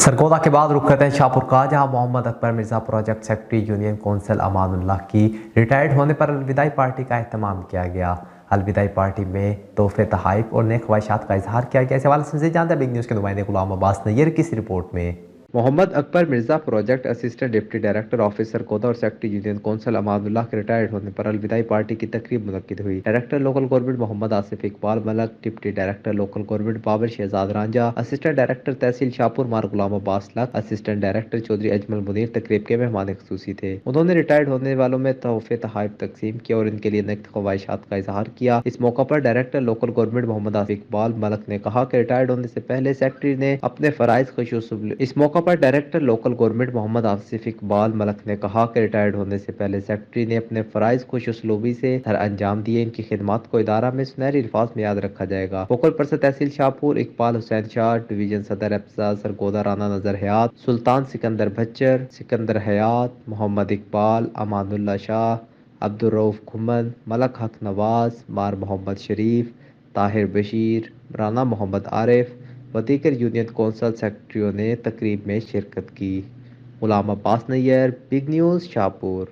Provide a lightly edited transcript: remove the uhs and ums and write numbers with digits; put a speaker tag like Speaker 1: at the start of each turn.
Speaker 1: सरगोदा के बाद रुख करते हैं शाहपुर का, जहां Mohammad Akbar Mirza project secretary union council Amanullah की रिटायर्ड होने पर अलविदाई पार्टी का एहतमाम किया गया। अलविदाई पार्टी में तोहफे तहाइफ और नेक ख्वाहिशात का इजहार किया गया। इस हवाले से जानते हैं बिग न्यूज़ के नुमाइंदे गुलाम अब्बास नैयर की इस रिपोर्ट में। Mohammad Akbar Mirza project assistant deputy director office Sargodha और सेक्रेटरी यूनियन कौंसिल अमानुल्लाह के रिटायर्ड होने पर अलविदाई पार्टी की तकरीब मुनक्किद हुई। Director local government Mohammad Asif Iqbal Malik, deputy director local government Babar Shahzad Ranjha, assistant director तहसील शाहपुर मार गुलाम अब्बास लक, असिस्टेंट डायरेक्टर चौधरी अजमल मुनीर तकरीब के मेहमान खुसूसी थे। उन्होंने रिटायर्ड होने वालों में तोहफे तहाइफ तकसीम किया और इनके लिए नेक ख्वाहिशात का इजहार किया। इस मौका पर director local government Mohammad Asif Iqbal Malik ने कहा कि रिटायर्ड होने से पहले सेक्रेटरी ने अपने फराइज इस मौका पर director local government Mohammad Asif Iqbal Malik ने कहा कि रिटायर्ड होने से पहले सेक्रेटरी ने अपने फराइज खुशउस्लूबी से अंजाम दिए। इनकी खिदमत को इदारा में सुनहरी अल्फाज में याद रखा जाएगा। फोकल पर्सन तहसील शाहपुर इकबाल हुसैन शाह, डिवीजन सदर अफजाज सरगोदा राना नजर हयात, सुल्तान सिकंदर भच्चर, सिकंदर हयात, मोहम्मद इकबाल, अमानुल्लाह शाह, अब्दुल रऊफ खुमन, मलक हक नवाज, मार मोहम्मद शरीफ, ताहिर बशीर, राना मोहम्मद आरिफ व दीगर यूनियन कौंसिल सेक्रेटरियों ने तकरीब में शिरकत की। गुलाम अब्बास नैयर, बिग न्यूज़ शाहपुर।